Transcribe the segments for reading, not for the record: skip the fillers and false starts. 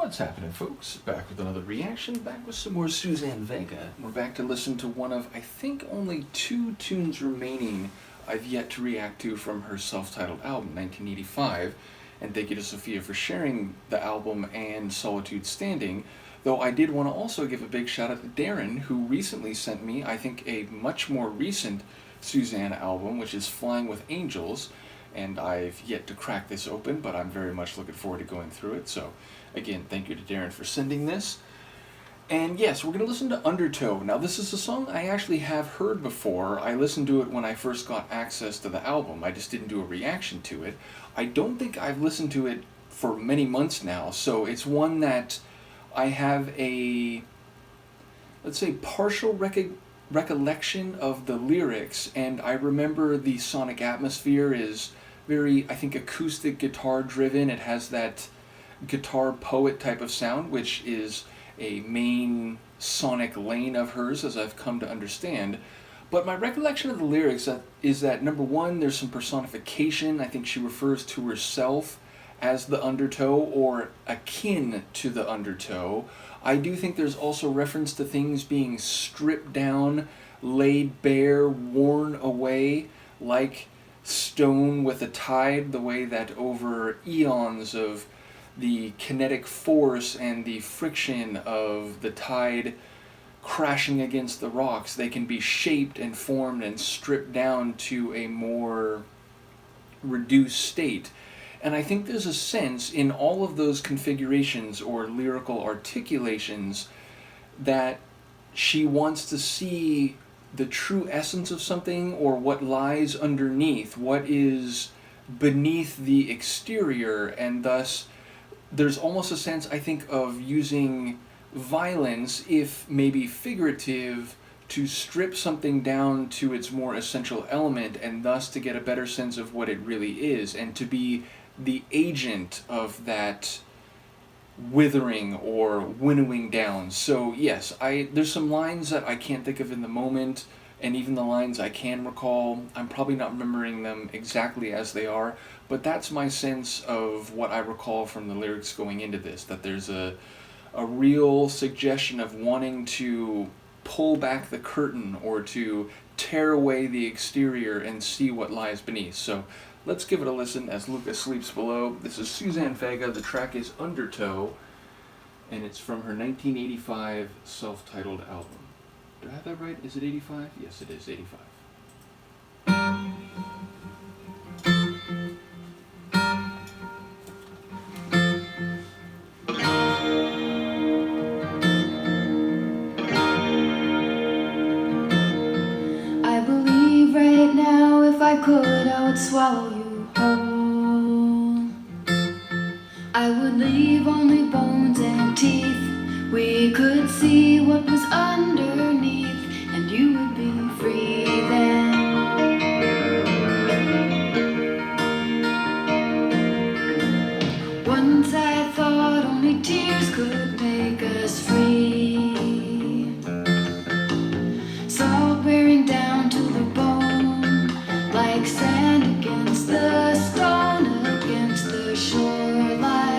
What's happening, folks? Back with another reaction, back with some more Suzanne Vega. We're back to listen to one of, I think, only 2 tunes remaining I've yet to react to from her self-titled album, 1985. And thank you to Sofia for sharing the album and Solitude Standing. Though I did want to also give a big shout out to Darren, who recently sent me, I think, a much more recent Suzanne album, which is Flying with Angels. And I've yet to crack this open, but I'm very much looking forward to going through it. So, again, thank you to Darren for sending this. And yes, we're going to listen to Undertow. Now, this is a song I actually have heard before. I listened to it when I first got access to the album. I just didn't do a reaction to it. I don't think I've listened to it for many months now, so it's one that I have a, let's say, partial recollection of the lyrics, and I remember the sonic atmosphere is very, I think, acoustic guitar driven. It has that guitar poet type of sound, which is a main sonic lane of hers, as I've come to understand. But my recollection of the lyrics is that, number one, there's some personification. I think she refers to herself as the undertow or akin to the undertow. I do think there's also reference to things being stripped down, laid bare, worn away, like stone with a tide, the way that over eons of the kinetic force and the friction of the tide crashing against the rocks, they can be shaped and formed and stripped down to a more reduced state. And I think there's a sense in all of those configurations or lyrical articulations that she wants to see the true essence of something, or what lies underneath, what is beneath the exterior, and thus there's almost a sense, I think, of using violence, if maybe figurative, to strip something down to its more essential element, and thus to get a better sense of what it really is, and to be the agent of that withering or winnowing down. So yes, there's some lines that I can't think of in the moment, and even the lines I can recall, I'm probably not remembering them exactly as they are, but that's my sense of what I recall from the lyrics going into this, that there's a real suggestion of wanting to pull back the curtain or to tear away the exterior and see what lies beneath. So let's give it a listen as Lucas sleeps below. This is Suzanne Vega. The track is Undertow, and it's from her 1985 self-titled album. Did I have that right? Is it 85? Yes, it is 85. I believe right now if I could, I would swallow you whole. I would leave only bones and teeth. We could see what was underneath, and you would be free then. Once I thought only tears could make us free. Salt wearing down to the bone, like sand against the stone, against the shoreline.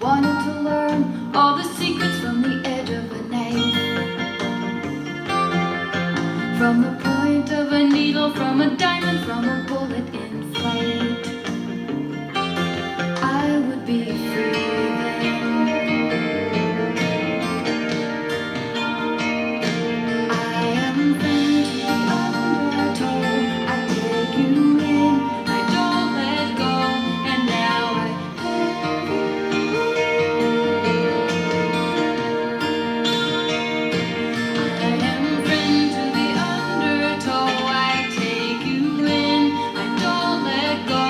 Wanted to learn all the secrets from the edge of a knife, from the point of a needle, from a diamond, from a bullet in flight. I would be free then. I am friend to the undertow. I take you in, I don't let go, and now I have you. I am friend to the undertow. I take you in, I don't let go.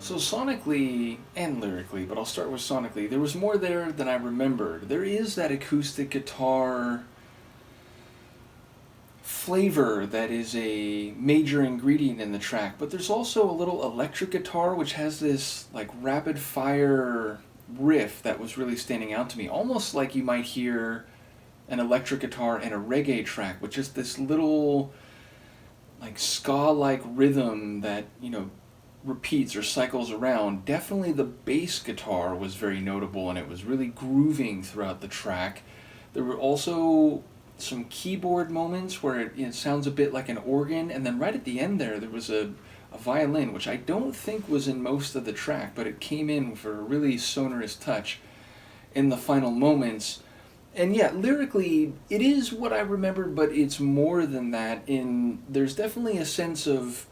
So sonically and lyrically, but I'll start with sonically, there was more there than I remembered. There is that acoustic guitar flavor that is a major ingredient in the track, but there's also a little electric guitar which has this like rapid fire riff that was really standing out to me, almost like you might hear an electric guitar in a reggae track with just this little like ska-like rhythm that, repeats or cycles around. Definitely the bass guitar was very notable and it was really grooving throughout the track. There were also some keyboard moments where it sounds a bit like an organ, and then right at the end there was a violin, which I don't think was in most of the track, but it came in for a really sonorous touch in the final moments. And yeah, lyrically, it is what I remembered, but it's more than that. There's definitely a sense of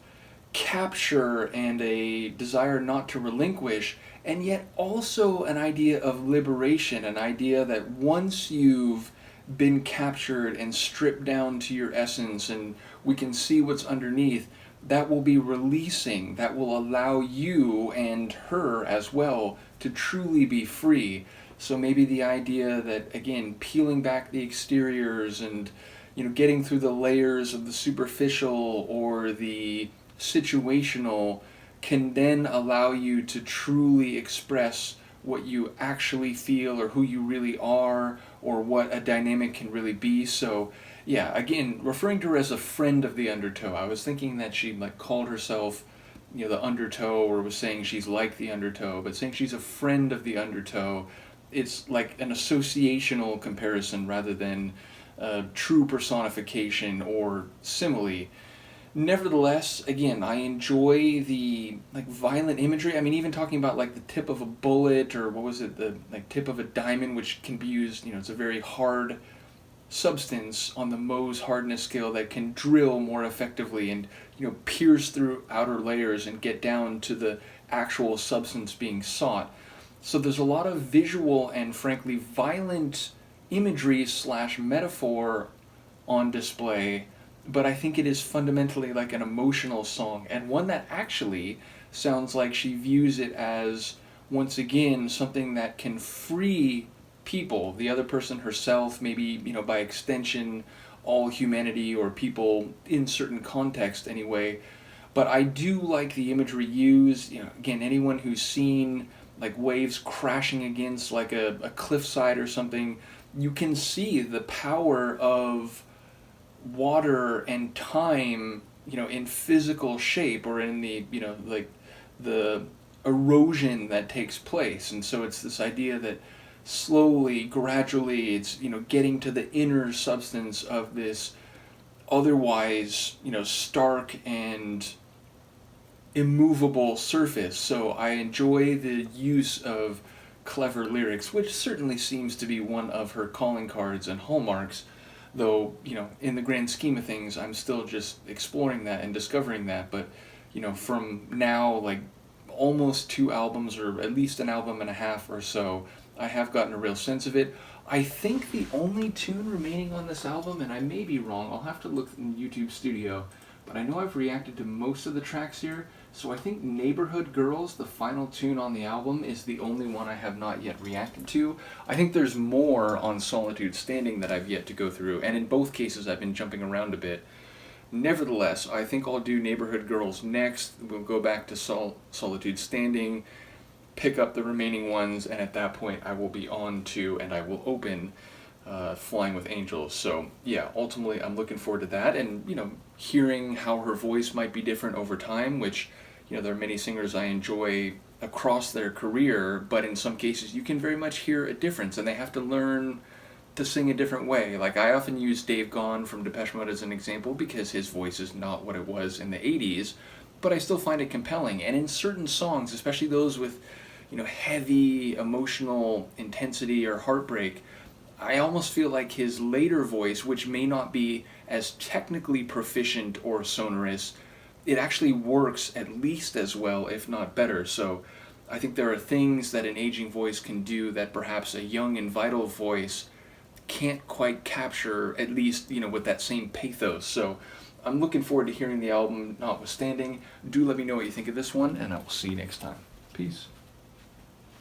capture and a desire not to relinquish, and yet also an idea of liberation, an idea that once you've been captured and stripped down to your essence and we can see what's underneath, that will be releasing, that will allow you and her as well to truly be free. So maybe the idea that, again, peeling back the exteriors and getting through the layers of the superficial or the situational can then allow you to truly express what you actually feel or who you really are or what a dynamic can really be. So yeah, again, referring to her as a friend of the Undertow, I was thinking that she called herself the Undertow, or was saying she's like the Undertow, but saying she's a friend of the Undertow, it's like an associational comparison rather than a true personification or simile. Nevertheless, again, I enjoy the violent imagery. I mean, even talking about the tip of a bullet, or what was it, the tip of a diamond, which can be used. It's a very hard substance on the Mohs hardness scale that can drill more effectively and pierce through outer layers and get down to the actual substance being sought. So there's a lot of visual and frankly violent imagery / metaphor on display. But I think it is fundamentally like an emotional song, and one that actually sounds like she views it as, once again, something that can free people, the other person herself, maybe, by extension, all humanity or people in certain context anyway. But I do like the imagery used. Again, anyone who's seen waves crashing against a cliffside or something, you can see the power of water and time, in physical shape, or in the, the erosion that takes place. And so it's this idea that slowly, gradually, it's, getting to the inner substance of this otherwise, stark and immovable surface. So I enjoy the use of clever lyrics, which certainly seems to be one of her calling cards and hallmarks. Though, in the grand scheme of things, I'm still just exploring that and discovering that. But, from now, almost 2 albums, or at least an album and a half or so, I have gotten a real sense of it. I think the only tune remaining on this album, and I may be wrong, I'll have to look in YouTube Studio, but I know I've reacted to most of the tracks here, so I think Neighborhood Girls, the final tune on the album, is the only one I have not yet reacted to. I think there's more on Solitude Standing that I've yet to go through, and in both cases I've been jumping around a bit. Nevertheless, I think I'll do Neighborhood Girls next. We'll go back to Solitude Standing, pick up the remaining ones, and at that point I will be on to, and I will open Flying with Angels. So yeah, ultimately I'm looking forward to that, and hearing how her voice might be different over time, which there are many singers I enjoy across their career, but in some cases you can very much hear a difference, and they have to learn to sing a different way. I often use Dave Gahan from Depeche Mode as an example because his voice is not what it was in the 80s, but I still find it compelling. And in certain songs, especially those with heavy emotional intensity or heartbreak, I almost feel like his later voice, which may not be as technically proficient or sonorous, it actually works at least as well, if not better. So I think there are things that an aging voice can do that perhaps a young and vital voice can't quite capture, at least with that same pathos. So I'm looking forward to hearing the album notwithstanding. Do let me know what you think of this one, and I will see you next time. Peace.